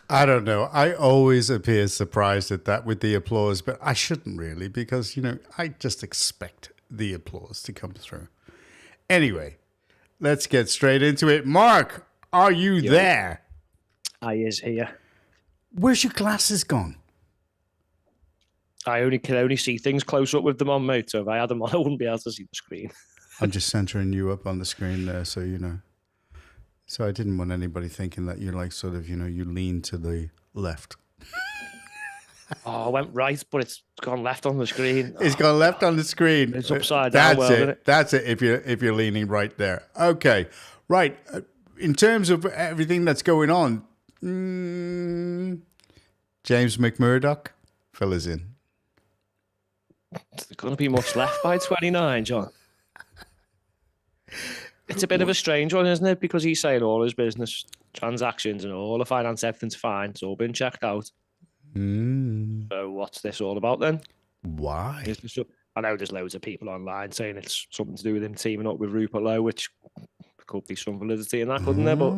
I don't know. I always appear surprised at that with the applause, but I shouldn't really because, I just expect the applause to come through. Anyway, let's get straight into it. Mark, are you there? I is here. Where's your glasses gone? I can only see things close up with them on, mate. So if I had them on, I wouldn't be able to see the screen. I'm just centering you up on the screen there, so you know. So I didn't want anybody thinking that you're like sort of, you lean to the left. I went right, but it's gone left on the screen. It's gone left on the screen. It's upside down. That's it. That's it. If you're leaning right there. Okay, right. In terms of everything that's going on, James McMurdoch, fill us in. There's going to be much left by 29, John. It's a bit of a strange one, isn't it? Because he's saying all his business transactions and all the finance, everything's fine. It's all been checked out. So what's this all about then? Why? I know there's loads of people online saying it's something to do with him teaming up with Rupert Lowe, which could be some validity in that, couldn't there? But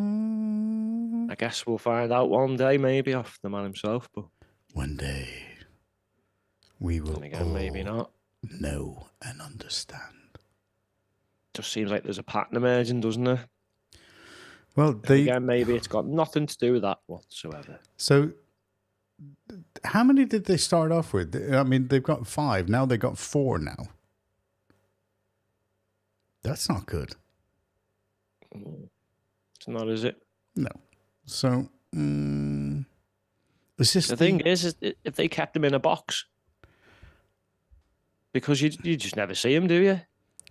I guess we'll find out one day, maybe off the man himself. But one day we will all maybe not know and understand. Just seems like there's a pattern emerging, doesn't it? Well, maybe it's got nothing to do with that whatsoever. So, how many did they start off with? I mean, they've got 5 now. They've got 4 now. That's not good. It's not, is it? No. So, is this the thing? Is if they kept him in a box, because you just never see him, do you?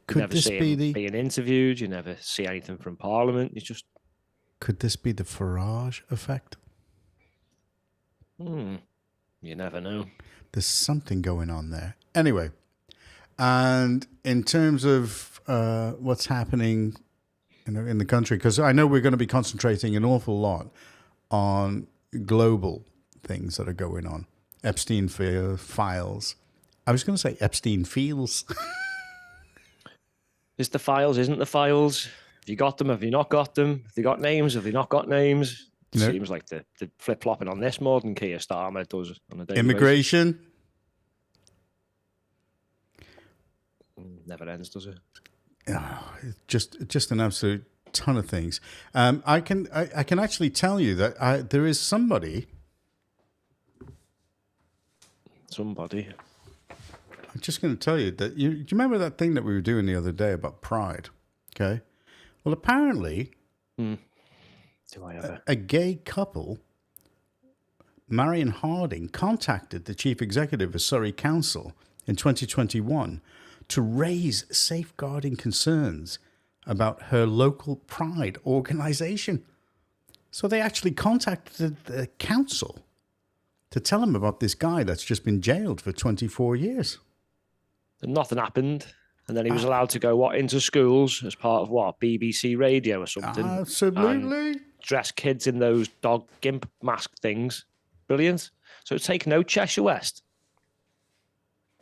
You never see him being interviewed. You never see anything from Parliament. Could this be the Farage effect? You never know. There's something going on there. Anyway, and in terms of what's happening in the country, because I know we're going to be concentrating an awful lot on global things that are going on. Epstein files. I was going to say Epstein feels. Is the files, isn't the files? Have you got them? Have you not got them? Have they got names? Have they not got names? It seems like they're flip-flopping on this more than Keir Starmer does on a daily Immigration? basis. Never ends, does it? Oh, just an absolute ton of things. I can actually tell you that there is somebody. I'm just going to tell you that do you remember that thing that we were doing the other day about pride? Okay. Well, apparently, a gay couple, Marion Harding, contacted the chief executive of Surrey Council in 2021 to raise safeguarding concerns about her local pride organisation. So they actually contacted the council to tell them about this guy that's just been jailed for 24 years. And nothing happened. And then he was allowed to go, into schools as part of BBC Radio or something? Absolutely. And dress kids in those dog gimp mask things. Brilliant. So take note, Cheshire West.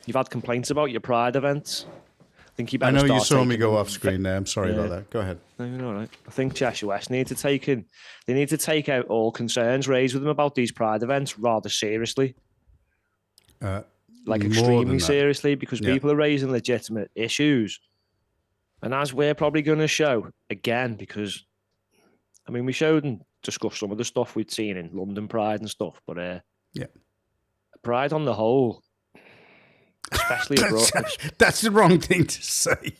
You've had complaints about your Pride events. I know you saw me go off screen there. I'm sorry about that. Go ahead. No, you're all right. I think Cheshire West need to take out all concerns raised with them about these Pride events rather seriously. Extremely seriously, because people are raising legitimate issues. And as we're probably going to show again, because, we showed and discussed some of the stuff we'd seen in London Pride and stuff, but Pride on the whole, especially abroad. That's the wrong thing to say.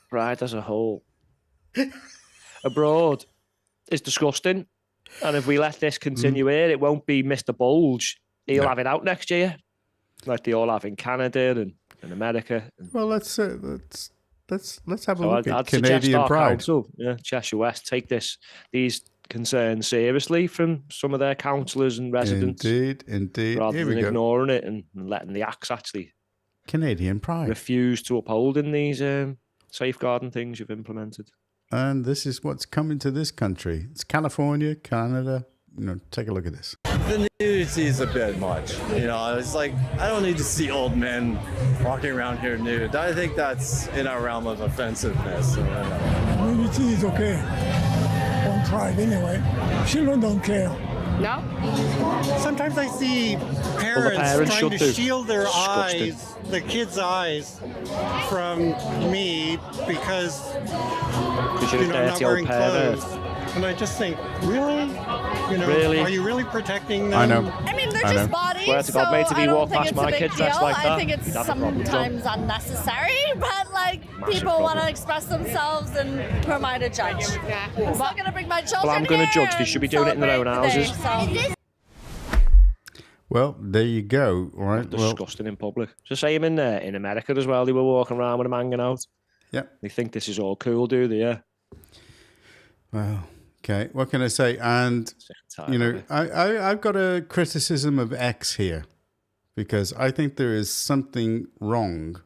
Pride as a whole. Abroad is disgusting. And if we let this continue here, it won't be Mr. Bulge. He'll have it out next year. Like they all have in Canada and in America. Well, let's have a look at Canadian Pride. Council, Cheshire West, take these concerns seriously from some of their councillors and residents. Indeed. Rather than ignoring it and letting the acts actually Canadian Pride refuse to uphold in these safeguarding things you've implemented. And this is what's coming to this country. It's California, Canada. Take a look at this. The nudity is a bit much. It's like, I don't need to see old men walking around here nude. I think that's in our realm of offensiveness. Nudity is okay. On Pride anyway. Children don't care. No? Sometimes I see parents trying to shield their Disgusting. eyes, the kids' eyes, from me because you're a I'm not dirty wearing old pervert. clothes. And I just think, really? Really? Are you really protecting them? I know. I mean, they're I just know. bodies, Swear to God, so mate, if I you don't walk think past it's a my big kids deal. dressed like I that, think it's you'd have a problem, John. sometimes unnecessary, but like people problem. want to express themselves, and who am I to judge? I'm not going to bring my children Well, I'm going to here judge. They should be and doing it in their own celebrate the houses. day, Well, there you go. All right. Well, Disgusting in public. It's the same in America as well. They were walking around with them hanging out. yeah. They think this is all cool, do they? Yeah. Well, okay. What can I say? And Sick and tired of it. I've got a criticism of X here because I think there is something wrong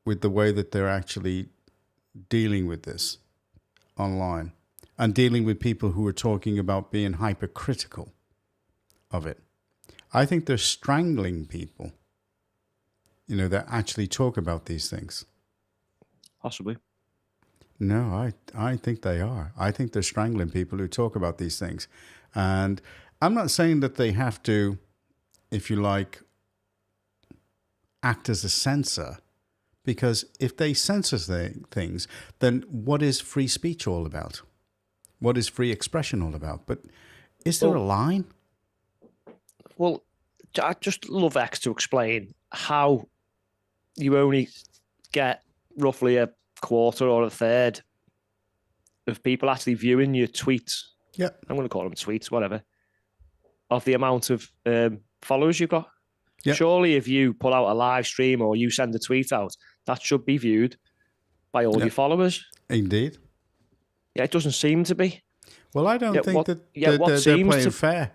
with the way that they're actually dealing with this online and dealing with people who are talking about being hypercritical of it. I think they're strangling people, that actually talk about these things. Possibly. No, I think they are. I think they're strangling people who talk about these things. And I'm not saying that they have to, if you like, act as a censor, because if they censor things, then what is free speech all about? What is free expression all about? But is there a line? Well, I just love X to explain how you only get roughly a quarter or a third of people actually viewing your tweets. Yeah. I'm going to call them tweets, whatever, of the amount of followers you've got. Yeah. Surely if you put out a live stream or you send a tweet out, that should be viewed by all your followers. Indeed. Yeah, it doesn't seem to be. Well, I don't think that what they're seems playing to- fair.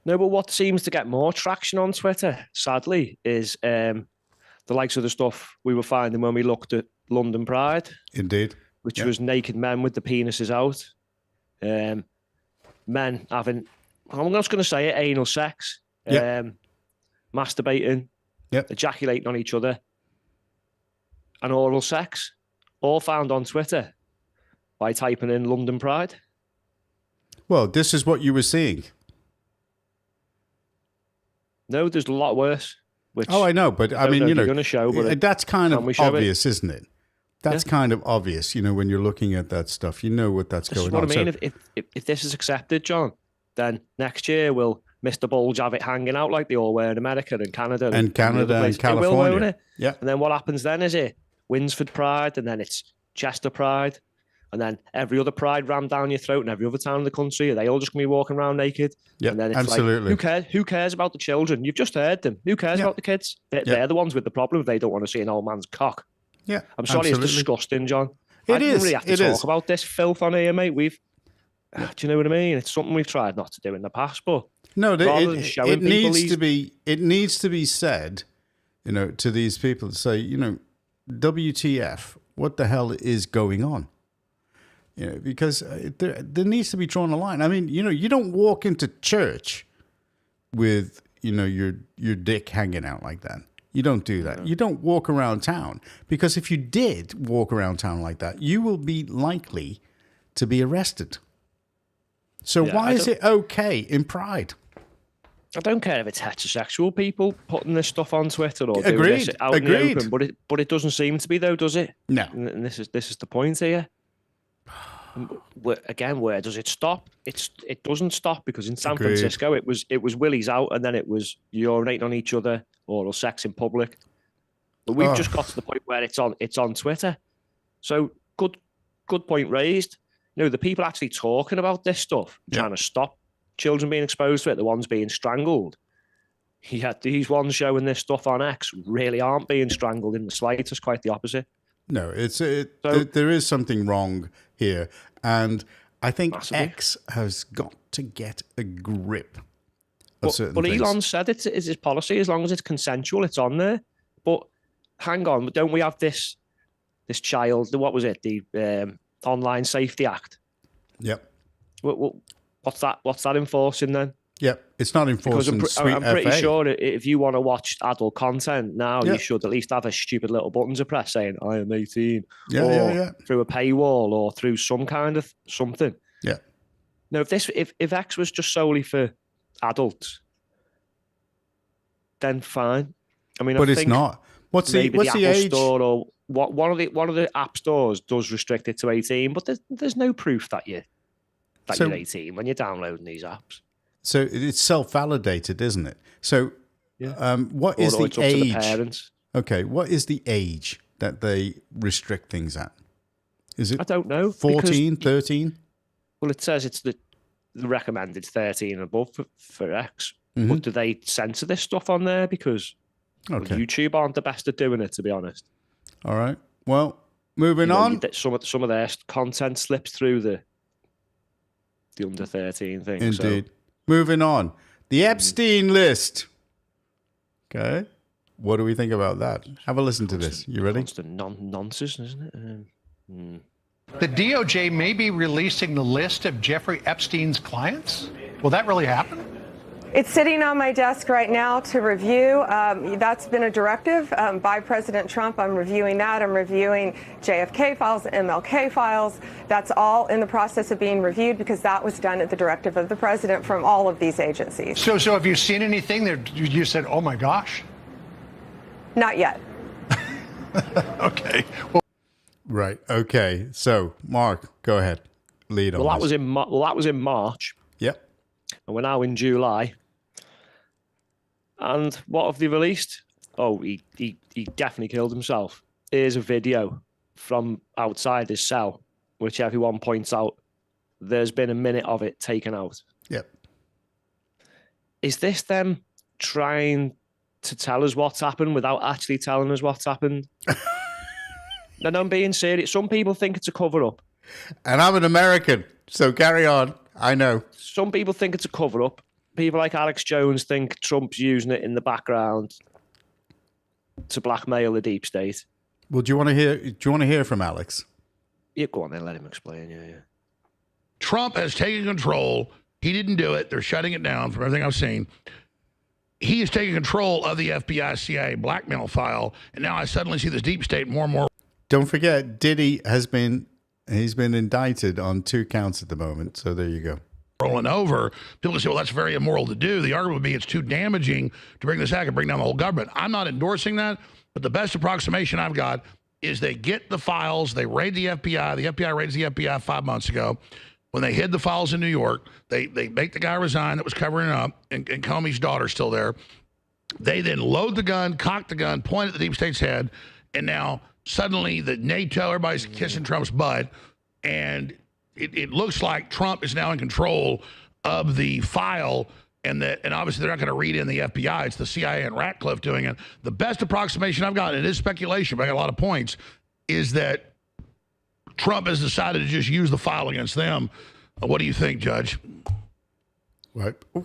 No, but what seems to get more traction on Twitter, sadly, is the likes of the stuff we were finding when we looked at London Pride. Indeed. Which was naked men with the penises out. Men having, I'm just going to say it, anal sex, masturbating, ejaculating on each other, and oral sex, all found on Twitter by typing in London Pride. Well, this is what you were seeing. No, there's a lot worse. Which I know, but I mean, you're going to show, but that's kind of obvious, isn't it? That's kind of obvious, when you're looking at that stuff. You know what that's going on. This is what I mean. If this is accepted, John, then next year will Mr. Bulge have it hanging out like they all were in America and Canada. And California. It will, won't it? Yeah. And then what happens then is it Winsford Pride, and then it's Chester Pride, and then every other pride rammed down your throat in every other town in the country. Are they all just going to be walking around naked? Yeah, and then it's absolutely. Like, who cares about the children? You've just heard them. Who cares about the kids? They're the ones with the problem. They don't want to see an old man's cock. Yeah, I'm sorry, it's disgusting, John. It I is. don't really have to talk about this filth on here, mate. Do you know what I mean? It's something we've tried not to do in the past, but no, it needs to be said, to these people to say, WTF? What the hell is going on? Because there needs to be drawn a line. I mean, you don't walk into church with your dick hanging out like that. You don't do that. You don't walk around town, because if you did walk around town like that, you will be likely to be arrested. So why is it okay in Pride? I don't care if it's heterosexual people putting this stuff on Twitter or doing Agreed. this out in the open, but it doesn't seem to be though, does it? No. And this is the point here. Where does it stop? It doesn't stop, because in San Francisco it was willies out, and then it was urinating on each other, oral sex in public. But we've just got to the point where it's on Twitter. So good point raised. The people actually talking about this stuff, trying to stop children being exposed to it, the ones being strangled. These ones showing this stuff on X really aren't being strangled in the slightest, quite the opposite. No, there is something wrong here, and I think massively. X has got to get a grip of certain but things. Elon said it is his policy, as long as it's consensual, it's on there. But hang on, don't we have this child? What was it? The Online Safety Act. Yep. What's that enforcing then? Yep, it's not enforcing. I'm pretty sure if you want to watch adult content now, you should at least have a stupid little button to press saying "I am 18," through a paywall or through some kind of something. Yeah. No, if X was just solely for adults, then fine. I mean, But I it's think not. What's the maybe the Apple age? Store or one of the app stores does restrict it to 18, but there's no proof that you're 18 when you're downloading these apps. So it's self-validated, isn't it? So what is the it's up age? to the parents. Okay, what is the age that they restrict things at? Is it I don't know. 14, 13? Well, it says it's the recommended 13 and above for X. Mm-hmm. But do they censor this stuff on there? Because YouTube aren't the best at doing it, to be honest. All right. Well, moving on. Some of their content slips through the under 13 thing. Indeed. So. Moving on. The Epstein list. Okay. What do we think about that? Have a listen to this. You ready? Constant nonsense, isn't it? The DOJ may be releasing the list of Jeffrey Epstein's clients. Will that really happen? It's sitting on my desk right now to review. That's been a directive by President Trump. I'm reviewing that. I'm reviewing JFK files, MLK files. That's all in the process of being reviewed because that was done at the directive of the president from all of these agencies. So have you seen anything that you said, oh my gosh? Not yet. Okay. Well, right. Okay. So, Mark, go ahead. Lead on. Well, that was in March. Yep. And we're now in July. And what have they released? Oh, he definitely killed himself. Here's a video from outside his cell, which everyone points out there's been a minute of it taken out. Yep. Is this them trying to tell us what's happened without actually telling us what's happened? No, I'm being serious. Some people think it's a cover-up. And I'm an American, so carry on. I know. Some people think it's a cover-up. People like Alex Jones think Trump's using it in the background to blackmail the deep state. Well, do you want to hear from Alex? Yeah, go on then. Let him explain. Yeah. Trump has taken control. He didn't do it. They're shutting it down from everything I've seen. He is taking control of the FBI CIA blackmail file, and now I suddenly see this deep state more and more. Don't forget, Diddy he's been indicted on 2 counts at the moment. So there you go. Rolling over. People say, well, that's very immoral to do. The argument would be it's too damaging to bring this act and bring down the whole government. I'm not endorsing that, but the best approximation I've got is they get the files, they raid the FBI. The FBI raids the FBI 5 months ago. When they hid the files in New York, they make the guy resign that was covering it up, and Comey's daughter's still there. They then load the gun, cock the gun, point at the deep state's head, and now suddenly the NATO, everybody's kissing Trump's butt, and it looks like Trump is now in control of the file, and obviously they're not going to read in the FBI. It's the CIA and Ratcliffe doing it. The best approximation I've got, and it is speculation, but I got a lot of points, is that Trump has decided to just use the file against them. What do you think, Judge? Right. See,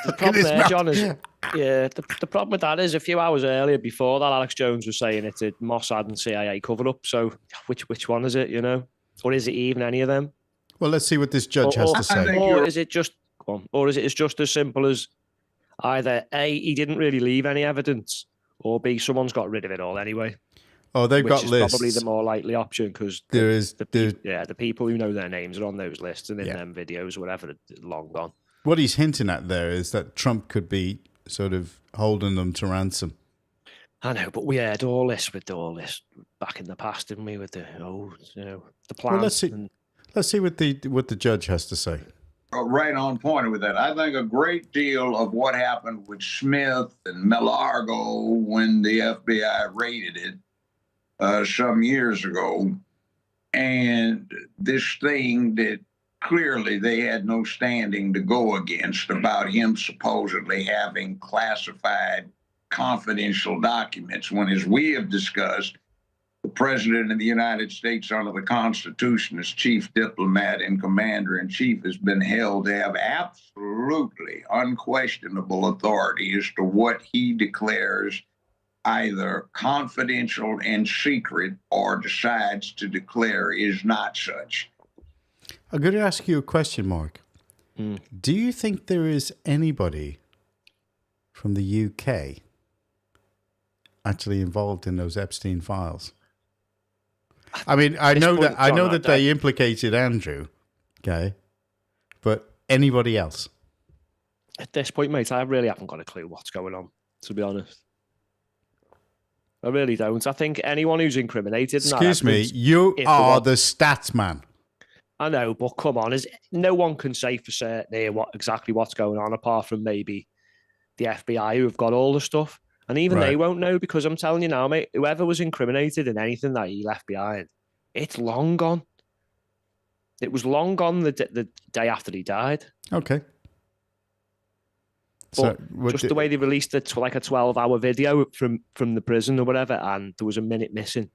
the problem there, John, is the problem with that is a few hours earlier, before that, Alex Jones was saying it's a Mossad and CIA cover-up. So which one is it, you know? Or is it even any of them? Well, let's see what this judge has to say. Or is it just as simple as either A, he didn't really leave any evidence, or B, someone's got rid of it all anyway. Oh, they've got lists. Probably the more likely option because the people who know their names are on those lists and in them videos or whatever are long gone. What he's hinting at there is that Trump could be sort of holding them to ransom. I know, but we had all this back in the past, didn't we? With the plan. Well, let's see what the judge has to say. Right on point with that. I think a great deal of what happened with Smith and Millargo when the FBI raided it some years ago, and this thing that clearly they had no standing to go against about him supposedly having classified confidential documents, when, as we have discussed, the President of the United States under the Constitution as chief diplomat and commander-in-chief has been held to have absolutely unquestionable authority as to what he declares either confidential and secret or decides to declare is not such. I'm going to ask you a question, Mark. Do you think there is anybody from the UK actually involved in those Epstein files? I mean, I know that they implicated Andrew, okay, but anybody else? At this point, mate, I really haven't got a clue what's going on, to be honest. I really don't. I think anyone who's incriminated... Excuse me, you are the stats man. I know, but come on, no one can say for certain here exactly what's going on, apart from maybe the FBI who have got all the stuff. And even they won't know, because I'm telling you now, mate, whoever was incriminated in anything that he left behind, it's long gone. It was long gone the day after he died. Okay. But just the way they released it, like a 12-hour video from the prison or whatever, and there was a minute missing.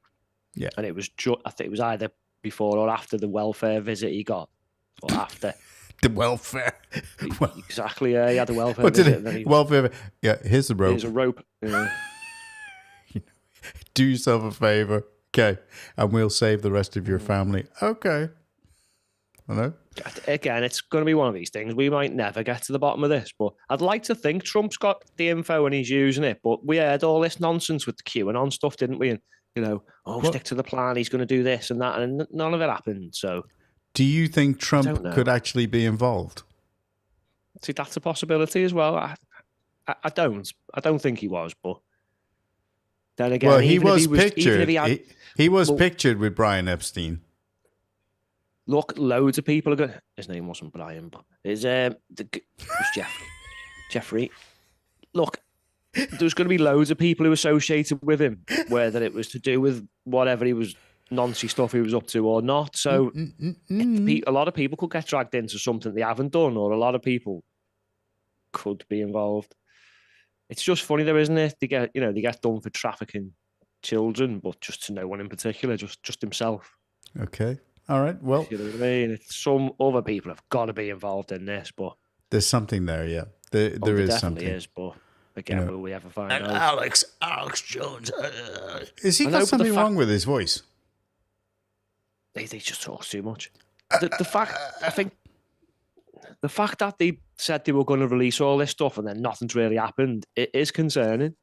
Yeah. And it was I think it was either before or after the welfare visit he got, or after. The welfare. Exactly, yeah, he had a welfare visit. Welfare. Yeah, here's the rope. Here's a rope. Yeah. Do yourself a favor. Okay. And we'll save the rest of your family. Okay. Hello? Again, it's going to be one of these things. We might never get to the bottom of this, but I'd like to think Trump's got the info and he's using it. But we heard all this nonsense with the QAnon stuff, didn't we? And, stick to the plan. He's going to do this and that. And none of it happened. So, do you think Trump could actually be involved? See, that's a possibility as well. I don't think he was, but then again, well, he was pictured. He was pictured with Brian Epstein. Look, loads of people are going. His name wasn't Brian, but it was Jeffrey. Look, there's going to be loads of people who associated with him, whether it was to do with whatever he was noncy stuff he was up to or not. So a lot of people could get dragged into something they haven't done, or a lot of people could be involved. It's just funny, though, isn't it? They get done for trafficking children, but just to no one in particular, just himself. Okay. All right. Well, you know what I mean? Some other people have got to be involved in this, but there's something there. Yeah, there is definitely something. Is, but again, will we ever find out? Alex Jones. Is he got something wrong with his voice? He just talks too much. The fact that they said they were going to release all this stuff and then nothing's really happened, it is concerning.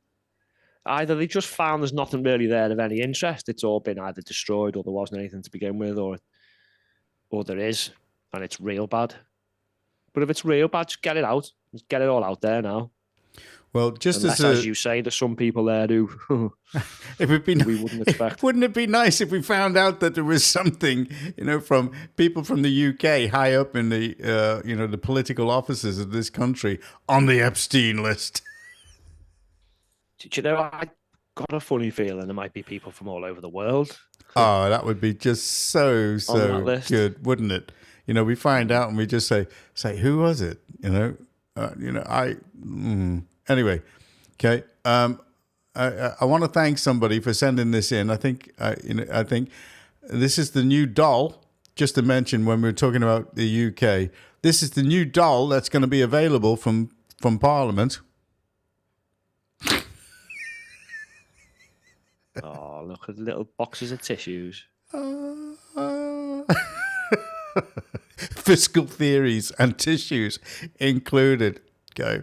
Either they just found there's nothing really there of any interest. It's all been either destroyed or there wasn't anything to begin with, or there is, and it's real bad. But if it's real bad, just get it out. Just get it all out there now. Well, just as you say, there's some people there who we wouldn't expect. Wouldn't it be nice if we found out that there was something, from people from the UK high up in the, the political offices of this country on the Epstein list? Do you know, I got a funny feeling there might be people from all over the world. Oh, that would be just so good, wouldn't it? We find out and we just say, who was it? Anyway, okay. I want to thank somebody for sending this in. I think this is the new doll. Just to mention, when we were talking about the UK, this is the new doll that's going to be available from Parliament. Oh, look at little boxes of tissues. Fiscal theories and tissues included. Okay.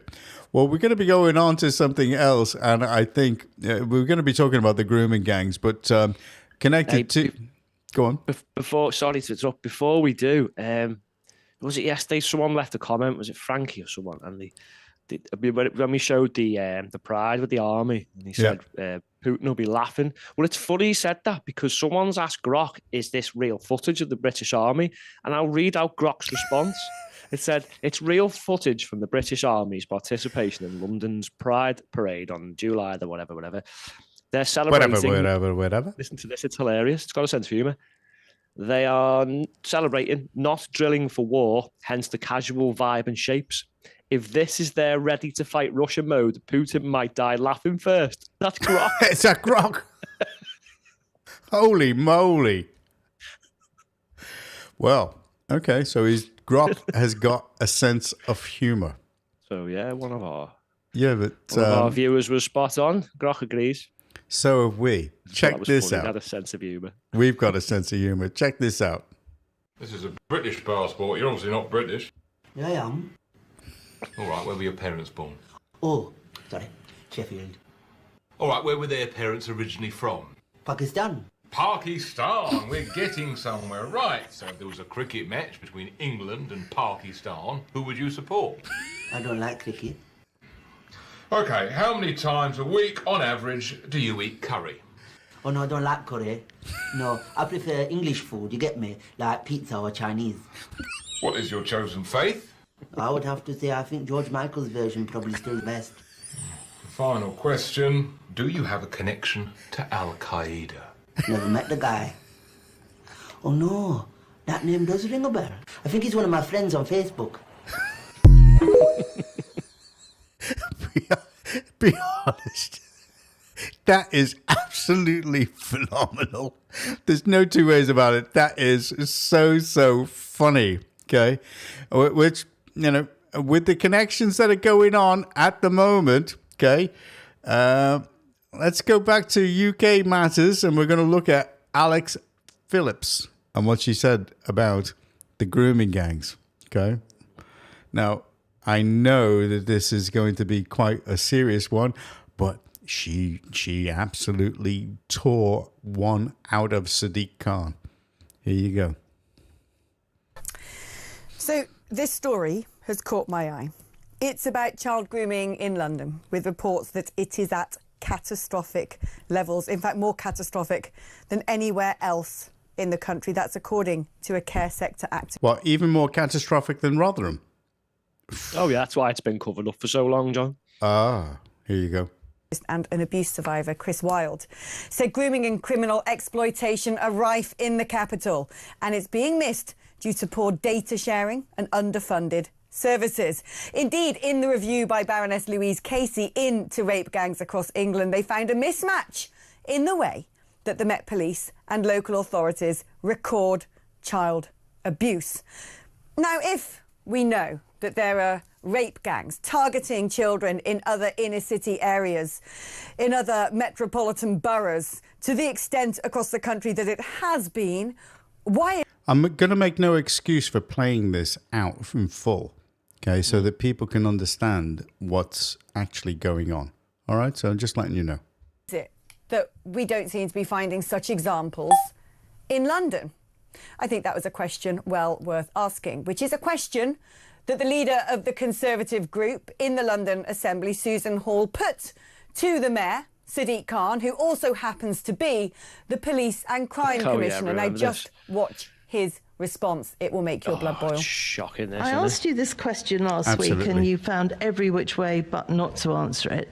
Well, we're going to be going on to something else, and I think we're going to be talking about the grooming gangs, but connected to... Go on. Sorry to interrupt. Before we do, was it yesterday someone left a comment? Was it Frankie or someone? And when we showed the pride with the army, and he said Putin will be laughing. Well, it's funny he said that because someone's asked Grok, is this real footage of the British Army? And I'll read out Grok's response. It said, it's real footage from the British Army's participation in London's Pride Parade on July the whatever. They're celebrating... Whatever. Listen to this, it's hilarious. It's got a sense of humour. They are celebrating, not drilling for war, hence the casual vibe and shapes. If this is their ready to fight Russia mode, Putin might die laughing first. That's Grok. It's a Grok. Holy moly. Well, okay, so Grok has got a sense of humour. So, yeah, one of our viewers was spot on. Grok agrees. So have we. Check this out. He had a sense of humour. We've got a sense of humour. Check this out. This is a British passport. You're obviously not British. Yeah, I am. All right, where were your parents born? Oh, sorry, Sheffield. All right, where were their parents originally from? Pakistan. Pakistan, we're getting somewhere. Right, so if there was a cricket match between England and Pakistan, who would you support? I don't like cricket. Okay, how many times a week, on average, do you eat curry? Oh no, I don't like curry. No, I prefer English food, you get me? Like pizza or Chinese. What is your chosen faith? I would have to say I think George Michael's version probably still the best. Final question. Do you have a connection to Al-Qaeda? Never met the guy. Oh no, that name does ring a bell. I think he's one of my friends on Facebook. Be honest. That is absolutely phenomenal. There's no two ways about it. That is so funny. Okay. Which, you know, with the connections that are going on at the moment, okay, let's go back to UK matters, and we're going to look at Alex Phillips and what she said about the grooming gangs. Okay. Now, I know that this is going to be quite a serious one, but she absolutely tore one out of Sadiq Khan. Here you go. So this story has caught my eye. It's about child grooming in London, with reports that it is at catastrophic levels, in fact more catastrophic than anywhere else in the country. That's according to a care sector activist. Well, even more catastrophic than Rotherham. Oh yeah, that's why it's been covered up for so long, John. Ah, here you go. And an abuse survivor, Chris Wilde, said grooming and criminal exploitation are rife in the capital, and it's being missed due to poor data sharing and underfunded services. Indeed, in the review by Baroness Louise Casey into rape gangs across England, they found a mismatch in the way that the Met Police and local authorities record child abuse. Now, if we know that there are rape gangs targeting children in other inner city areas, in other metropolitan boroughs, to the extent across the country that it has been, why... I'm going to make no excuse for playing this out in full, okay, so that people can understand what's actually going on. All right, so I'm just letting you know. Is it that we don't seem to be finding such examples in London? I think that was a question well worth asking, which is a question that the leader of the Conservative group in the London Assembly, Susan Hall, put to the Mayor, Sadiq Khan, who also happens to be the Police and Crime Commissioner. Now, just watch his response. It will make your blood boil. Shocking, this, I asked you this question last week, and you found every which way but not to answer it.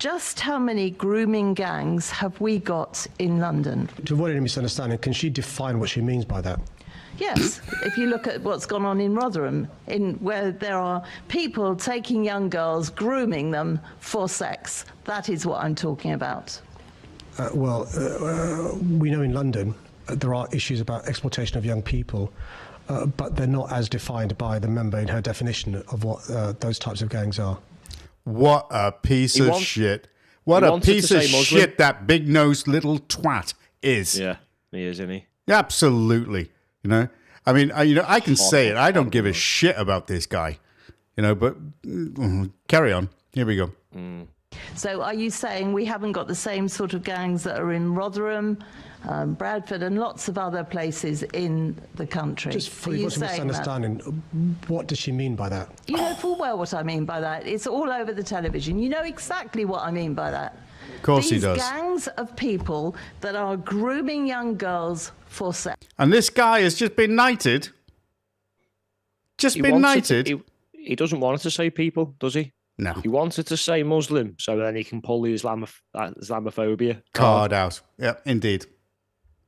Just how many grooming gangs have we got in London? To avoid any misunderstanding, can she define what she means by that? Yes, if you look at what's gone on in Rotherham, where there are people taking young girls, grooming them for sex, that is what I'm talking about. We know in London there are issues about exploitation of young people, but they're not as defined by the member in her definition of what those types of gangs are. What a piece of shit. What a piece of shit that big-nosed little twat is. Yeah, he is, isn't he? Absolutely. You know, I mean, I can say it. I don't give a shit about this guy, you know, but carry on. Here we go. So are you saying we haven't got the same sort of gangs that are in Rotherham, Bradford and lots of other places in the country? Just for you misunderstanding, what does she mean by that? You know full well what I mean by that. It's all over the television. You know exactly what I mean by that. Of course he does. These gangs of people that are grooming young girls for sex. And this guy has just been knighted. He doesn't want it to say people, does he? No. He wants it to say Muslim, so then he can pull the Islamophobia card out. Yeah, indeed.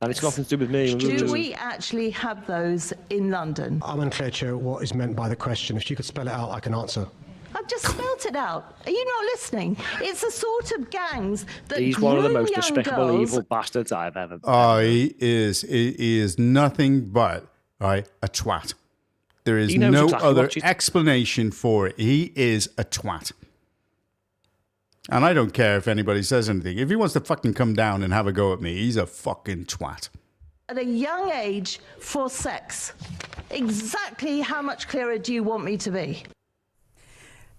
And it's nothing to do with me. Do we actually have those in London? I'm unclear, Chair, what is meant by the question. If you could spell it out, I can answer. I've just spelt it out. Are you not listening? It's the sort of gangs that he's one of the most despicable, evil bastards I've ever. Oh, he is nothing but a twat. There is no other explanation for it. He is a twat. And I don't care if anybody says anything. If he wants to fucking come down and have a go at me, he's a fucking twat. At a young age for sex. Exactly how much clearer do you want me to be?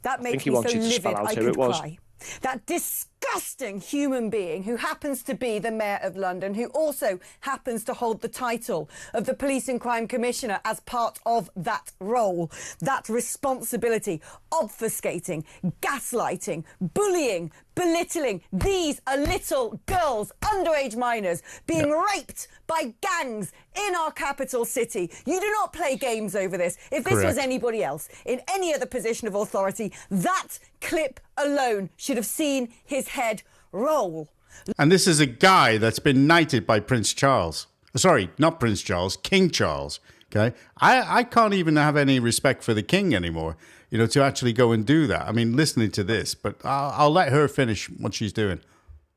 That makes me so livid I could cry. That disgusting disgusting human being who happens to be the Mayor of London, who also happens to hold the title of the Police and Crime Commissioner as part of that role, that responsibility, obfuscating, gaslighting, bullying, belittling. These are little girls, underage minors, being raped by gangs in our capital city. You do not play games over this. If this was anybody else in any other position of authority, that clip alone should have seen his head roll. And this is a guy that's been knighted by Prince Charles. Sorry, not Prince Charles, King Charles. Okay, I can't even have any respect for the king anymore, you know, to actually go and do that. I mean, listening to this, but I'll let her finish what she's doing.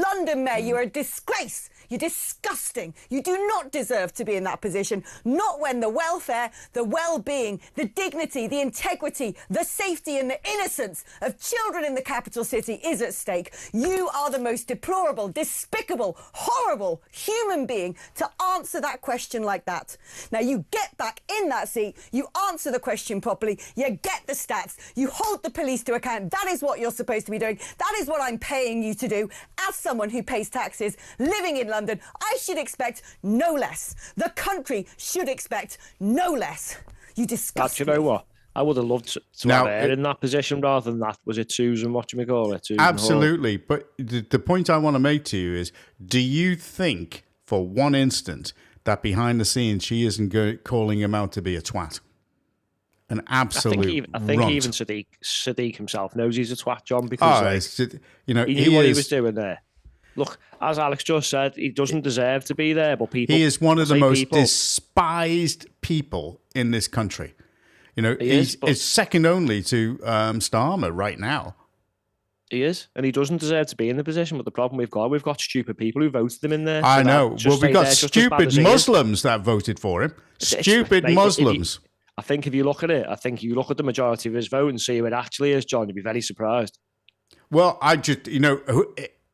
London Mayor, you're a disgrace. You're disgusting. You do not deserve to be in that position. Not when the welfare, the well-being, the dignity, the integrity, the safety and the innocence of children in the capital city is at stake. You are the most deplorable, despicable, horrible human being to answer that question like that. Now, you get back in that seat, you answer the question properly, you get the stats, you hold the police to account. That is what you're supposed to be doing. That is what I'm paying you to do. As someone who pays taxes, living in London, I should expect no less. The country should expect no less. You disgust me. You know what? I would have loved to have her in that position rather than that. Was it Susan? Whatchamacallit? Absolutely. But the point I want to make to you is, do you think for one instant that behind the scenes she isn't calling him out to be a twat? An absolute I think even Sadiq himself knows he's a twat, John, because you know, he knew what he was doing there. Look, as Alex just said, he doesn't deserve to be there, but people... He is one of the most despised people in this country. You know, he's second only to Starmer right now. He is, and he doesn't deserve to be in the position, but the problem we've got stupid people who voted him in there. I know. Well, we've got stupid Muslims that voted for him. Stupid Muslims. I think if you look at it, I think you look at the majority of his vote and see who it actually is, John, you'd be very surprised. Well,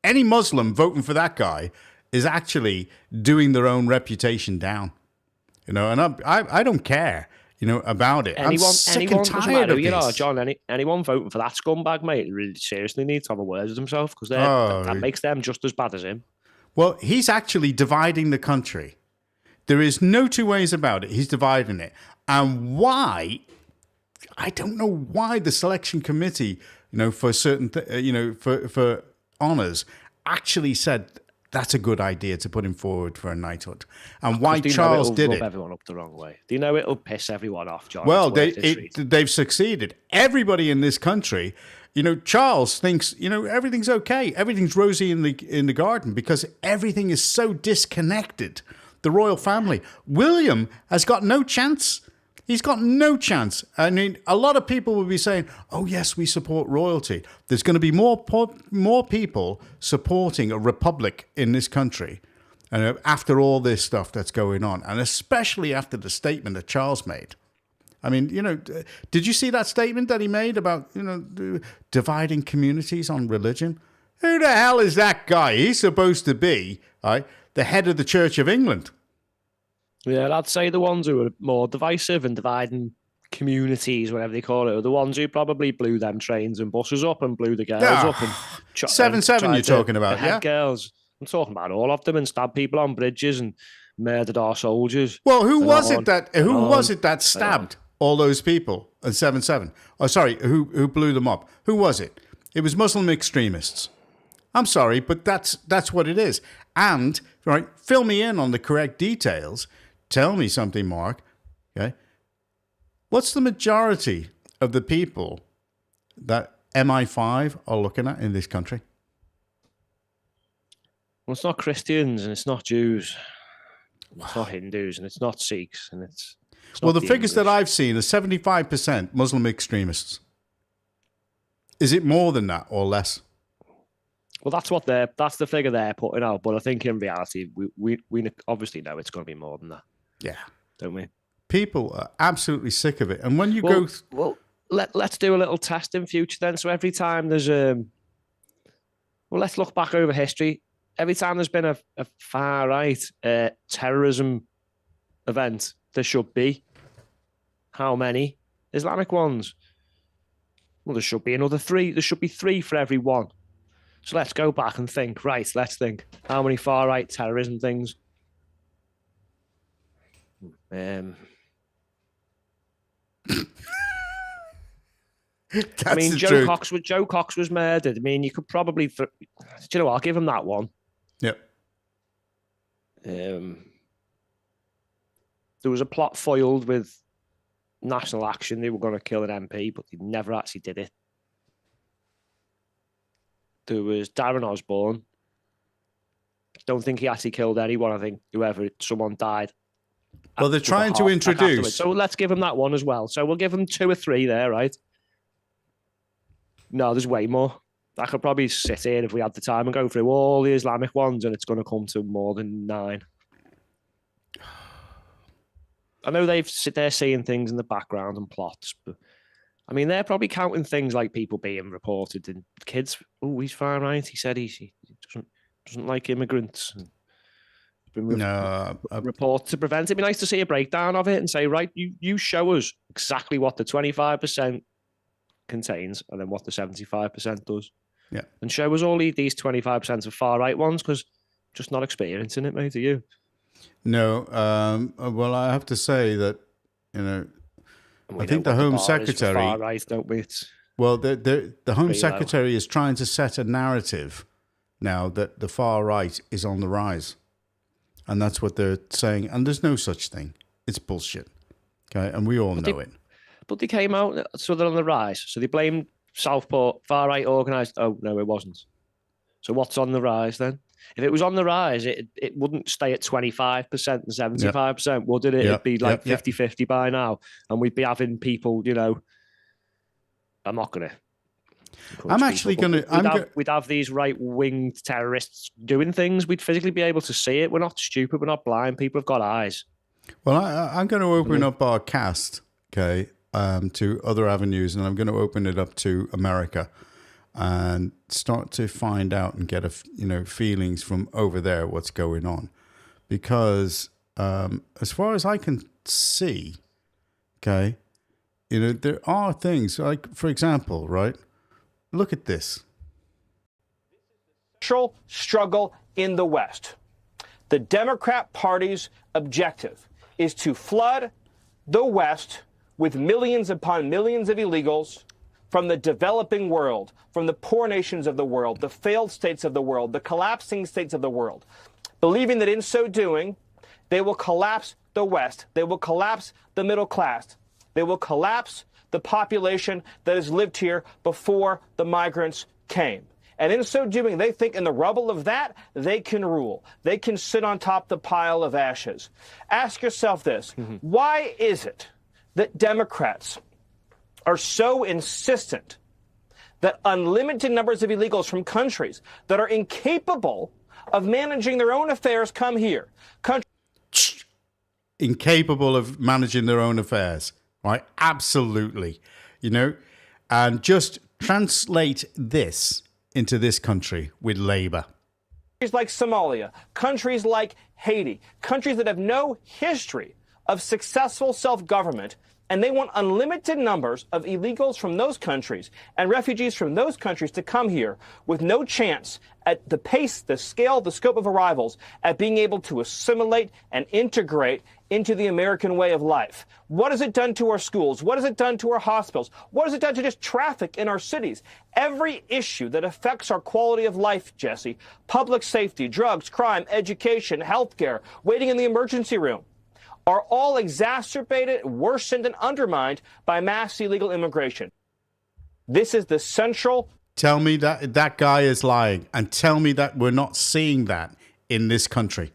any Muslim voting for that guy is actually doing their own reputation down, you know. And I don't care, you know, about it. I'm sick and tired of this. You know, John, anyone voting for that scumbag, mate, really seriously needs to have a word with himself, because that makes them just as bad as him. Well, he's actually dividing the country. There is no two ways about it. He's dividing it, and why? I don't know why the selection committee, you know, for certain, for honours, actually said that's a good idea to put him forward for a knighthood, and why Charles did it. Everyone up the wrong way. Do you know it'll piss everyone off, John? Well, they've succeeded. Everybody in this country, you know, Charles thinks, you know, everything's okay, everything's rosy in the garden, because everything is so disconnected. The royal family. William has got no chance. He's got no chance. I mean, a lot of people will be saying, oh, yes, we support royalty. There's going to be more people supporting a republic in this country after all this stuff that's going on, and especially after the statement that Charles made. I mean, you know, did you see that statement that he made about, you know, dividing communities on religion? Who the hell is that guy? He's supposed to be the head of the Church of England. Yeah, I'd say the ones who are more divisive and dividing communities, whatever they call it, are the ones who probably blew them trains and buses up and blew the girls up. And 7-7 you're talking about, yeah? Girls. I'm talking about all of them, and stabbed people on bridges and murdered our soldiers. Well, who was it that stabbed all those people at 7-7? Oh, sorry, who blew them up? Who was it? It was Muslim extremists. I'm sorry, but that's what it is. And, right, fill me in on the correct details. Tell me something, Mark. Okay. What's the majority of the people that MI5 are looking at in this country? Well, it's not Christians and it's not Jews. It's not Hindus and it's not Sikhs and it's well, the figures that I've seen are 75% Muslim extremists. Is it more than that or less? Well, that's the figure they're putting out. But I think in reality, we obviously know it's going to be more than that. Yeah, don't we? People are absolutely sick of it. And when you let's do a little test in future then. So every time there's let's look back over history. Every time there's been a far right terrorism event, there should be how many Islamic ones? Well, there should be another 3. There should be 3 for every one. So let's go back and think. Right, let's think. How many far-right terrorism things? I mean, Joe Cox was murdered. I mean, you could probably... Do you know what? I'll give him that one. Yep. There was a plot foiled with National Action. They were going to kill an MP, but they never actually did it. There was Darren Osborne. Don't think he actually killed anyone. I think someone died. Well, they're trying to introduce... So let's give him that one as well. So we'll give him 2 or 3 there, right? No, there's way more. I could probably sit here if we had the time and go through all the Islamic ones, and it's going to come to more than 9. I know they're seeing things in the background and plots, but I mean, they're probably counting things like people being reported and kids. Oh, he's far right. He said he doesn't like immigrants. Report to prevent it. It'd be nice to see a breakdown of it and say, right, you show us exactly what the 25% contains and then what the 75% does. Yeah. And show us all these 25% of far right ones, because just not experiencing it, mate, are you? No. Well, I have to say that, I think the Home Secretary... Far right, don't we? Well, the Home Secretary is trying to set a narrative now that the far right is on the rise. And that's what they're saying. And there's no such thing. It's bullshit. Okay? And we all know it. But they came out, so they're on the rise. So they blamed Southport, far-right organised. Oh, no, it wasn't. So what's on the rise then? If it was on the rise, it wouldn't stay at 25% and 75%, would it? It'd be like 50-50 by now. And we'd be having people, I'm not going to. I'm actually going to... We'd have these right-wing terrorists doing things. We'd physically be able to see it. We're not stupid. We're not blind. People have got eyes. Well, I'm going to open up our cast, okay, to other avenues, and I'm going to open it up to America and start to find out and get feelings from over there what's going on, because as far as I can see, okay, there are things like, for example, right, look at this. Struggle in the West. The Democrat Party's objective is to flood the West with millions upon millions of illegals from the developing world, from the poor nations of the world, the failed states of the world, the collapsing states of the world, believing that in so doing, they will collapse the West. They will collapse the middle class. They will collapse the population that has lived here before the migrants came. And in so doing, they think in the rubble of that, they can rule. They can sit on top of the pile of ashes. Ask yourself this. Why is it that Democrats are so insistent that unlimited numbers of illegals from countries that are incapable of managing their own affairs come here? Incapable of managing their own affairs, right? Absolutely. And just translate this into this country with Labour. Countries like Somalia, countries like Haiti, countries that have no history of successful self-government, and they want unlimited numbers of illegals from those countries and refugees from those countries to come here with no chance at the pace, the scale, the scope of arrivals at being able to assimilate and integrate into the American way of life. What has it done to our schools? What has it done to our hospitals? What has it done to just traffic in our cities? Every issue that affects our quality of life, Jesse, public safety, drugs, crime, education, healthcare, waiting in the emergency room, are all exacerbated, worsened, and undermined by mass illegal immigration. This is the central... Tell me that guy is lying, and tell me that we're not seeing that in this country.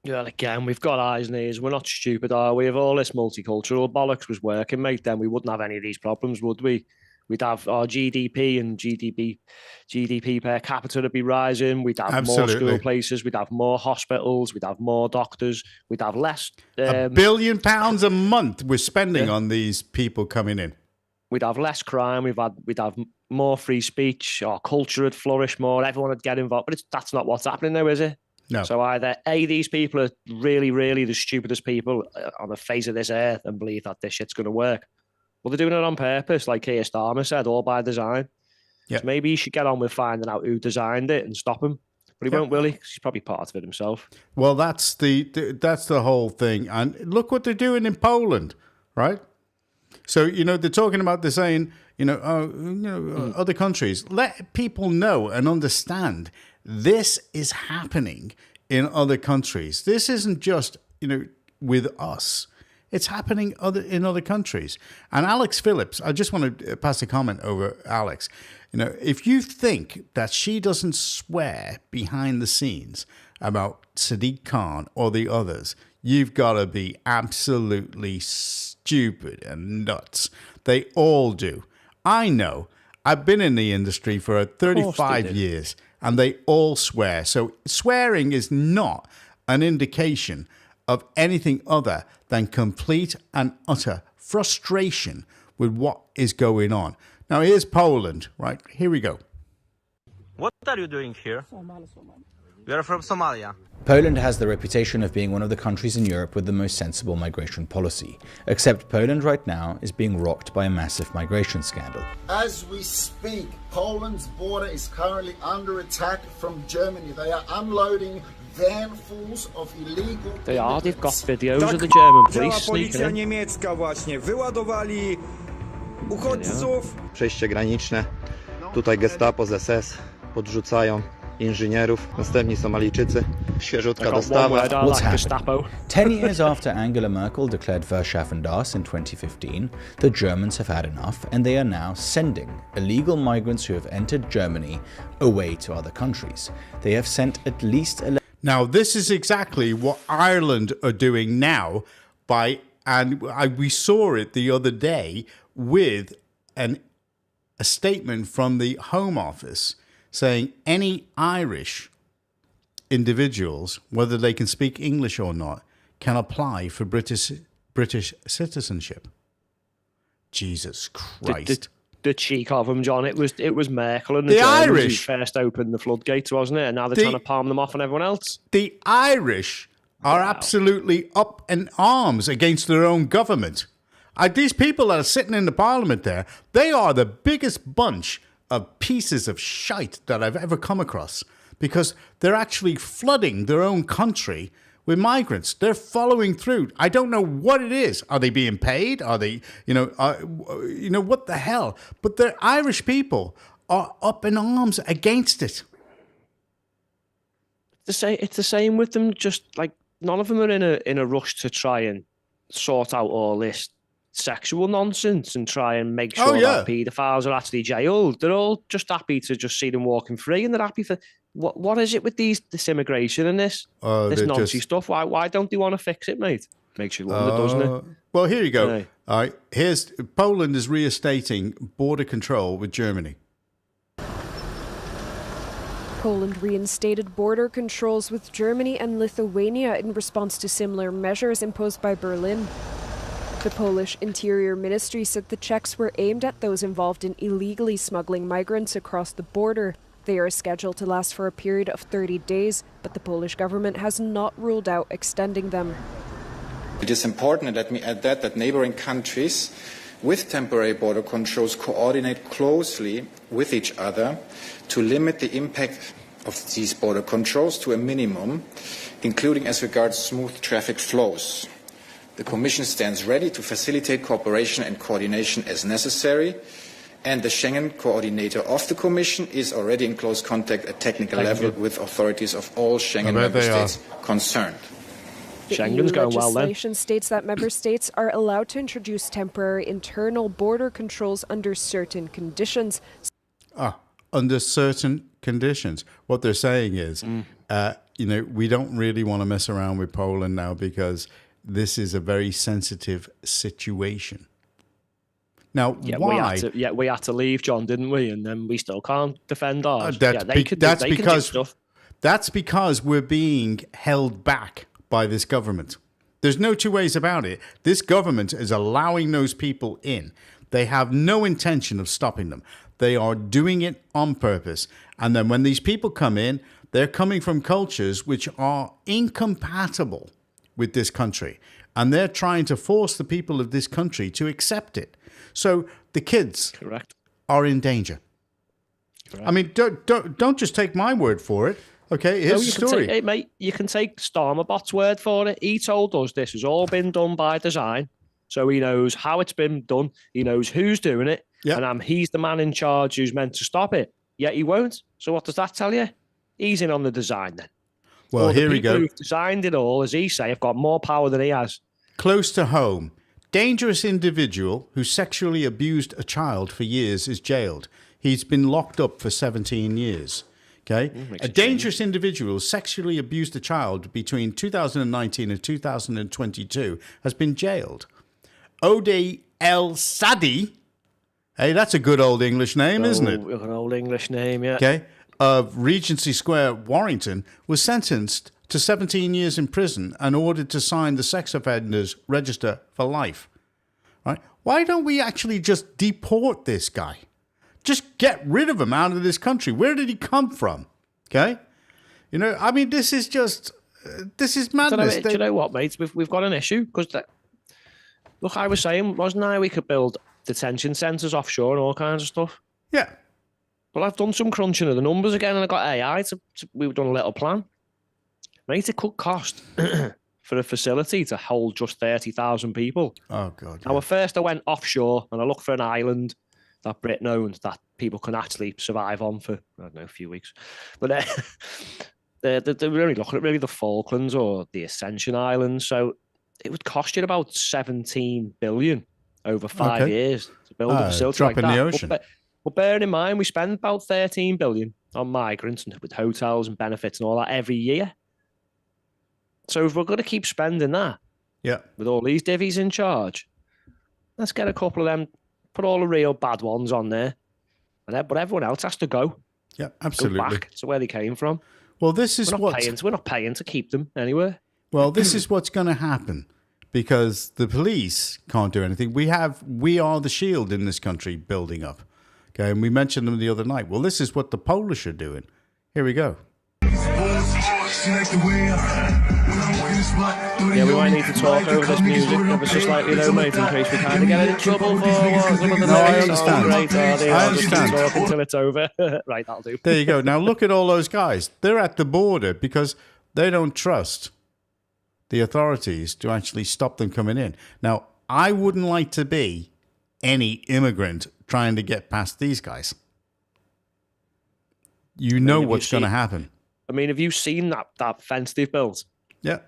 Yeah, again, we've got eyes and ears. We're not stupid, are we? If all this multicultural bollocks was working, mate, then we wouldn't have any of these problems, would we? We'd have our GDP and GDP per capita to be rising. We'd have more school places. We'd have more hospitals. We'd have more doctors. We'd have less. £1 billion a month we're spending on these people coming in. We'd have less crime. We'd have more free speech. Our culture would flourish more. Everyone would get involved. But that's not what's happening now, is it? No. So either A, these people are really, really the stupidest people on the face of this earth and believe that this shit's going to work. Well, they're doing it on purpose, like Keir Starmer said, all by design. Yeah. So maybe he should get on with finding out who designed it and stop him. But he won't, will he? 'Cause he's probably part of it himself. Well, that's the whole thing. And look what they're doing in Poland, right? So, they're talking about, they're saying, other countries. Let people know and understand this is happening in other countries. This isn't just, with us. It's happening in other countries. And Alex Phillips, I just want to pass a comment over Alex. If you think that she doesn't swear behind the scenes about Sadiq Khan or the others, you've got to be absolutely stupid and nuts. They all do. I know. I've been in the industry for 35 years, and they all swear. So swearing is not an indication of anything other than complete and utter frustration with what is going on. Now, here's Poland, right? Here we go. What are you doing here? We are from Somalia. Poland has the reputation of being one of the countries in Europe with the most sensible migration policy. Except Poland right now is being rocked by a massive migration scandal. As we speak, Poland's border is currently under attack from Germany. They are unloading vanfuls of illegal They are. They've got videos of the German police sneaking Policja in. niemiecka właśnie. Wyładowali uchodźców. Przejście graniczne. Tutaj Gestapo z SS podrzucają inżynierów. Następni Somalijczycy. Świeżutka dostawa. What's happening? 10 years after Angela Merkel declared Verschaffen das in 2015, the Germans have had enough and they are now sending illegal migrants who have entered Germany away to other countries. They have sent at least 11. Now, this is exactly what Ireland are doing now we saw it the other day with a statement from the Home Office saying any Irish individuals, whether they can speak English or not, can apply for British citizenship. Jesus Christ. The cheek of them, John. It was Merkel and the Germans Irish who first opened the floodgates, wasn't it? And now they're trying to palm them off on everyone else. The Irish are absolutely up in arms against their own government. These people that are sitting in the parliament there, they are the biggest bunch of pieces of shite that I've ever come across, because they're actually flooding their own country with migrants. They're following through. I don't know what it is. Are they being paid? Are they, what the hell? But the Irish people are up in arms against it. It's the same with them. Just like none of them are in a rush to try and sort out all this sexual nonsense and try and make sure that paedophiles are actually jailed. They're all just happy to just see them walking free, and they're happy for what is it with this immigration and this Nazi stuff? Why don't they want to fix it, mate? Makes you wonder, doesn't it? Well, here you go. Right. All right, here's Poland is reinstating border control with Germany. Poland reinstated border controls with Germany and Lithuania in response to similar measures imposed by Berlin. The Polish Interior Ministry said the checks were aimed at those involved in illegally smuggling migrants across the border. They are scheduled to last for a period of 30 days, but the Polish government has not ruled out extending them. It is important, and let me add that neighboring countries with temporary border controls coordinate closely with each other to limit the impact of these border controls to a minimum, including as regards smooth traffic flows. The Commission stands ready to facilitate cooperation and coordination as necessary, and the Schengen coordinator of the Commission is already in close contact at technical level with authorities of all Schengen member states concerned. The Schengen's EU going well then. legislation states that member states are allowed to introduce temporary internal border controls under certain conditions. Under certain conditions. What they're saying is, we don't really want to mess around with Poland now because this is a very sensitive situation. Now, why? We had to leave, John, didn't we? And then we still can't defend ours. That's because we're being held back by this government. There's no two ways about it. This government is allowing those people in. They have no intention of stopping them. They are doing it on purpose. And then when these people come in, they're coming from cultures which are incompatible with this country. And they're trying to force the people of this country to accept it. So the kids are in danger. I mean, don't just take my word for it. Okay, here's the story. Hey, mate, you can take Stormerbot's word for it. He told us this has all been done by design. So he knows how it's been done. He knows who's doing it. Yep. And he's the man in charge who's meant to stop it. Yet he won't. So what does that tell you? He's in on the design then. Well, here we go. The people who've designed it all, as he say, have got more power than he has. Close to home. Dangerous individual who sexually abused a child for years is jailed. He's been locked up for 17 years. Okay, a dangerous individual sexually abused a child between 2019 and 2022 has been jailed. Ode El Sadi, hey, that's a good old English name, isn't it? An old English name, yeah. Okay, of Regency Square, Warrington, was sentenced to 17 years in prison and ordered to sign the sex offenders register for life. Right? Why don't we actually just deport this guy? Just get rid of him out of this country. Where did he come from? Okay? You know, I mean, this is madness. Do you know what, mate? We've got an issue. Because, look, I was saying, wasn't I, we could build detention centres offshore and all kinds of stuff? Yeah. Well, I've done some crunching of the numbers again, and I got AI. We've done a little plan. Mate, it could cost for a facility to hold just 30,000 people. Oh, God. Now, at first I went offshore, and I looked for an island that Britain owns that people can actually survive on for, I don't know, a few weeks. But they're really looking at really the Falklands or the Ascension Islands. So it would cost you about 17 billion over 5 years to build a facility like that. Drop in the ocean. But bearing in mind, we spend about 13 billion on migrants and with hotels and benefits and all that every year. So if we're going to keep spending that, with all these divvies in charge, let's get a couple of them. Put all the real bad ones on there, but everyone else has to go. Yeah, absolutely. Go back to where they came from. Well, this is we're not paying to keep them anywhere. Well, this is what's going to happen because the police can't do anything. We are the shield in this country building up. Okay, and we mentioned them the other night. Well, this is what the Polish are doing. Here we go. Yeah, we might need to talk over this music ever so slightly though, mate, in case we kind of get in trouble for what some of the I understand. I understand. Just talk until it's over. Right, that'll do. There you go. Now look at all those guys. They're at the border because they don't trust the authorities to actually stop them coming in. Now, I wouldn't like to be any immigrant trying to get past these guys. You know what's going to happen. I mean, have you seen that fence they've built? Yeah.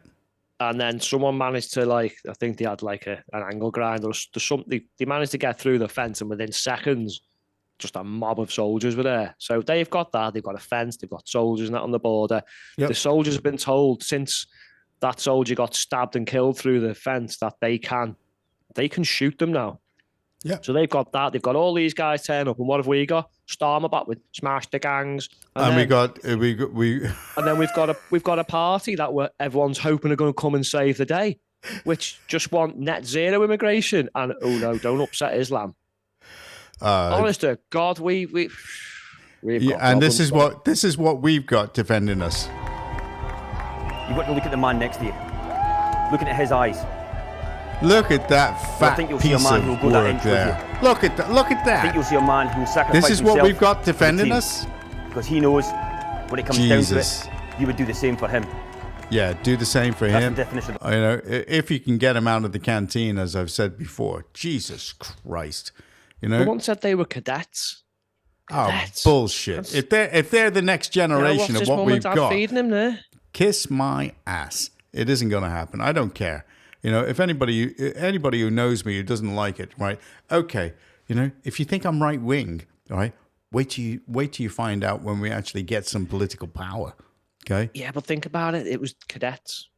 And then someone managed to, I think they had an angle grinder or something. They managed to get through the fence, and within seconds, just a mob of soldiers were there. So they've got that. They've got a fence. They've got soldiers and that on the border. Yep. The soldiers have been told since that soldier got stabbed and killed through the fence that they can shoot them now. Yeah. So they've got that. They've got all these guys turn up, and what have we got? Stormerbot with smash the gangs, and then we've got a party that everyone's hoping are going to come and save the day, which just want net zero immigration. And oh no, don't upset Islam. Honest to God, we've got and this is what we've got defending us. You've got to look at the man next to you, looking at his eyes. Look at that fat I think you'll see piece a man of who'll go that work inch there. with you. Look at that. Look at that. I think you'll see a man who'll sacrifice This is what we've got defending us. Because he knows when it comes down to it, you would do the same for him. Yeah, do the same for him. That's the definition. You know, if you can get him out of the canteen, as I've said before. Jesus Christ. You know. No one said they were cadets. Oh, bullshit. If they're the next generation of what we've got, feeding him there? Kiss my ass. It isn't going to happen. I don't care. You know, if anybody who knows me who doesn't like it, right? Okay, you know, if you think I'm right wing, all right, wait till you find out when we actually get some political power. Okay. Yeah, but think about it. It was cadets.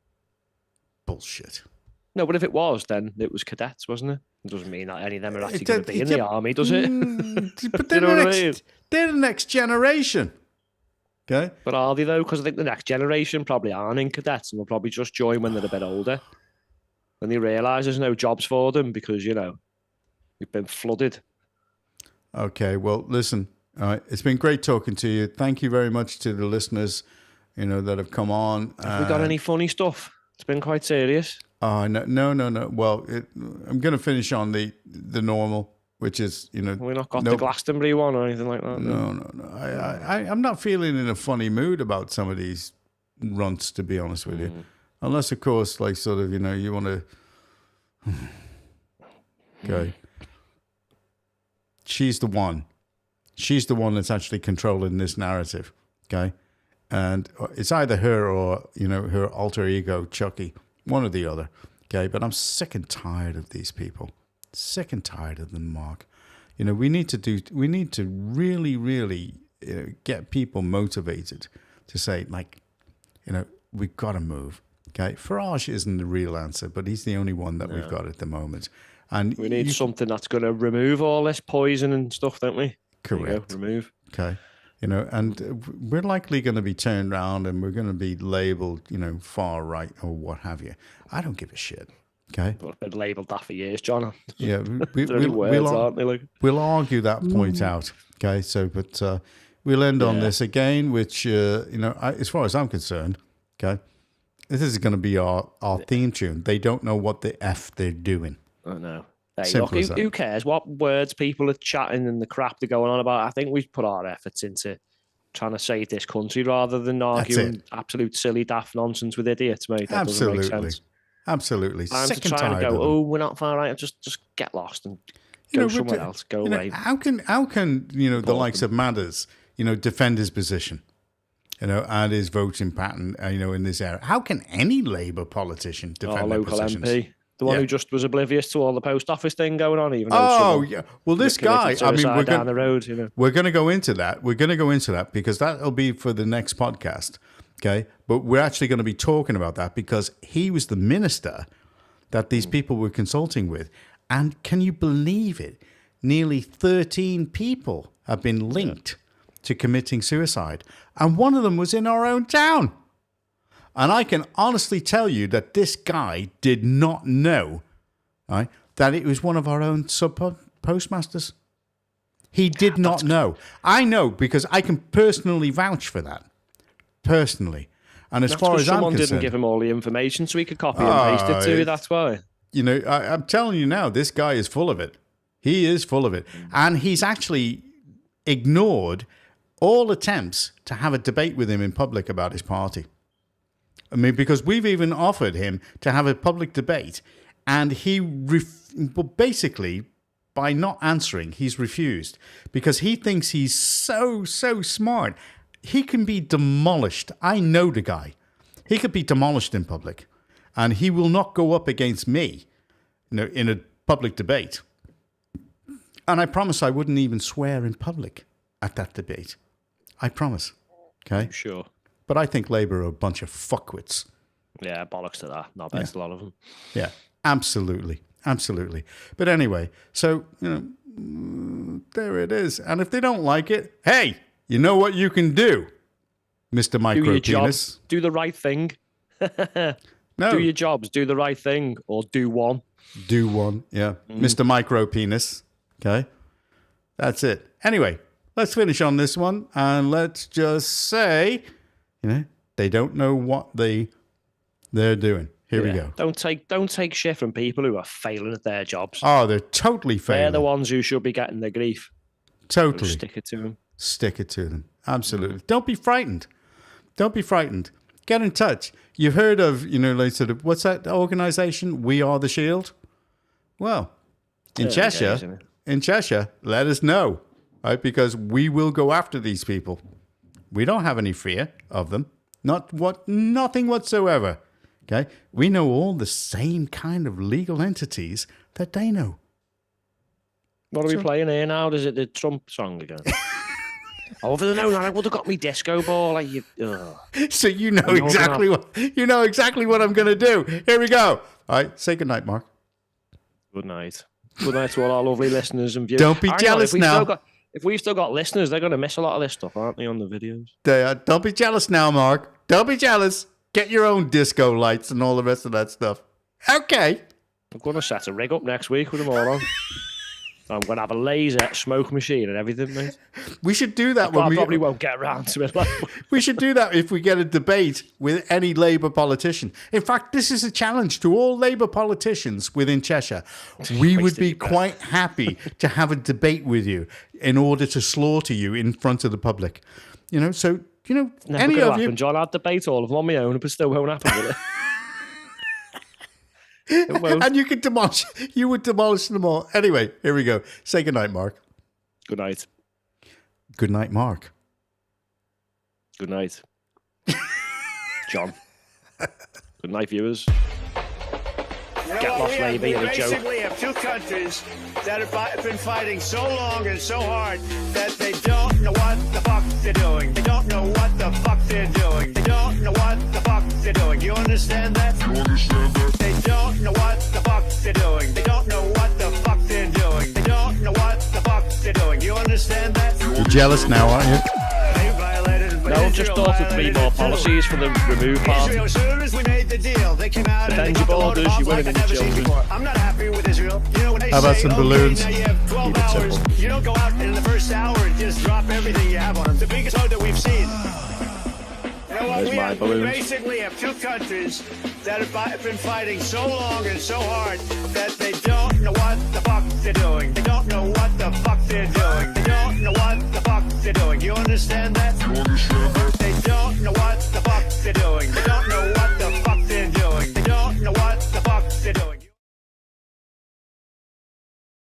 Bullshit. No, but if it was, then it was cadets, wasn't it? It doesn't mean that any of them are actually going to be in the army, does it? But they're the next generation. Okay. But are they though? Because I think the next generation probably aren't in cadets and will probably just join when they're a bit older. When they realise there's no jobs for them because, you know, we've been flooded. Okay, well, listen, it's been great talking to you. Thank you very much to the listeners, you know, that have come on. Have we got any funny stuff? It's been quite serious. No. Well, I'm going to finish on the normal. which is, you know... We've not got the Glastonbury one or anything like that. No. I'm not feeling in a funny mood about some of these runts, to be honest with you. Unless, of course, like sort of, you know, you want to... Okay. She's the one. She's the one that's actually controlling this narrative, okay? And it's either her or, you know, her alter ego, Chucky, one or the other, okay? But I'm sick and tired of these people. Sick and tired of them, Mark. You know, we need to really, really get people motivated to say, like, you know, we've got to move, okay? Farage isn't the real answer, but he's the only one that we've got at the moment. And we need something that's going to remove all this poison and stuff, don't we? Correct. Remove. Okay. You know, and we're likely going to be turned around and we're going to be labeled, you know, far right or what have you. I don't give a shit. Okay. Well, I've been labelled that for years, John. Yeah. We'll argue that point out. Okay. So, but we'll end on this again, which, you know, as far as I'm concerned, okay, this is going to be our theme tune. They don't know what the F they're doing. I know. Look, who cares what words people are chatting and the crap they're going on about? I think we've put our efforts into trying to save this country rather than arguing absolute silly daft nonsense with idiots, mate. That doesn't make sense. Absolutely. Time to try and go, oh, we're not far right. Just get lost and go somewhere else. Go away. How can you know, the likes of Matters, you know, defend his position, you know, and his voting pattern, you know, in this area? How can any Labour politician defend their positions? MP. The one who just was oblivious to all the post office thing going on, even though well, this guy, I mean, we're down the road, you know. We're going to go into that. We're going to go into that because that'll be for the next podcast, okay? But we're actually going to be talking about that because he was the minister that these people were consulting with. And can you believe it? Nearly 13 people have been linked to committing suicide. And one of them was in our own town. And I can honestly tell you that this guy did not know, right, that it was one of our own sub-postmasters. He did not know. I know because I can personally vouch for that. Personally. And as far as I'm concerned... Someone didn't give him all the information so he could copy and paste it to you, that's why. You know, I'm telling you now, this guy is full of it. He is full of it. And he's actually ignored all attempts to have a debate with him in public about his party. I mean, because we've even offered him to have a public debate, and he basically, by not answering, he's refused because he thinks he's so smart. He can be demolished. I know the guy. He could be demolished in public, and he will not go up against me, you know, in a public debate. And I promise I wouldn't even swear in public at that debate. I promise. Okay? Sure. But I think Labour are a bunch of fuckwits. Yeah, bollocks to that. Not best, a lot of them. Yeah, absolutely. Absolutely. But anyway, so, you know, there it is. And if they don't like it, hey, you know what you can do, Mr. Micro Do your Penis. jobs. Do the right thing. No. Do your jobs. Do the right thing. Or do one. Do one, yeah. Mr. Micro Penis. Okay? That's it. Anyway, let's finish on this one. And let's just say... You know, they don't know what they're doing. Here we go. Don't take shit from people who are failing at their jobs. Oh, they're totally failing. They're the ones who should be getting the grief. Totally. So stick it to them. Stick it to them. Absolutely. Don't be frightened. Don't be frightened. Get in touch. You've heard of, you know, like sort of, what's that organization? We Are the Shield? Well, in Cheshire, let us know, right? Because we will go after these people. We don't have any fear of them. Nothing whatsoever. Okay? We know all the same kind of legal entities that they know. What are we playing here now? Is it the Trump song again? Over the I would have got me disco ball. Like you, so you know exactly what I'm going to do. Here we go. All right. Say goodnight, Mark. Good night. Good night to all our lovely listeners and viewers. Don't be jealous now. If we've still got listeners, they're going to miss a lot of this stuff, aren't they, on the videos? They are. Don't be jealous now, Mark. Don't be jealous. Get your own disco lights and all the rest of that stuff. Okay. I'm going to set a rig up next week with them all on. I'm going to have a laser smoke machine and everything, mate. We should do that I probably won't get around to it. We should do that if we get a debate with any Labour politician. In fact, this is a challenge to all Labour politicians within Cheshire. We would be quite happy to have a debate with you in order to slaughter you in front of the public. You know, so, you know, Never any gonna of happen, you... John. I'd debate all of them on my own, but still won't happen with it. And you could demolish. You would demolish them all. Anyway, here we go. Say goodnight, Mark. Good night. Good night, Mark. Good night, John. Good night, viewers. Get lost, Labour. You're a joke. We have two countries that have been fighting so long and so hard that they don't know what the fuck they're doing. They don't know what the fuck they're doing. They don't know what the fuck they're doing. You understand that? You understand that? They don't know what the fuck they're doing. They don't know what the fuck they're doing. They don't know what the fuck they're doing. You understand that? You're jealous now, aren't you? No, just thought of 3 more policies for the remove part. Israel, as soon as we made the deal, they came out Defend and your they borders, your women and your children. I'm not happy with Israel. You know, when they How about say, some balloons? now you have 12 hours. You don't go out in the first hour and just drop everything you have on them. The biggest vote that we've seen. You know what? We basically have two countries that have been fighting so long and so hard that they don't know what the fuck they're doing. They don't know what the fuck they're doing. They don't know what the fuck they're doing. You understand that?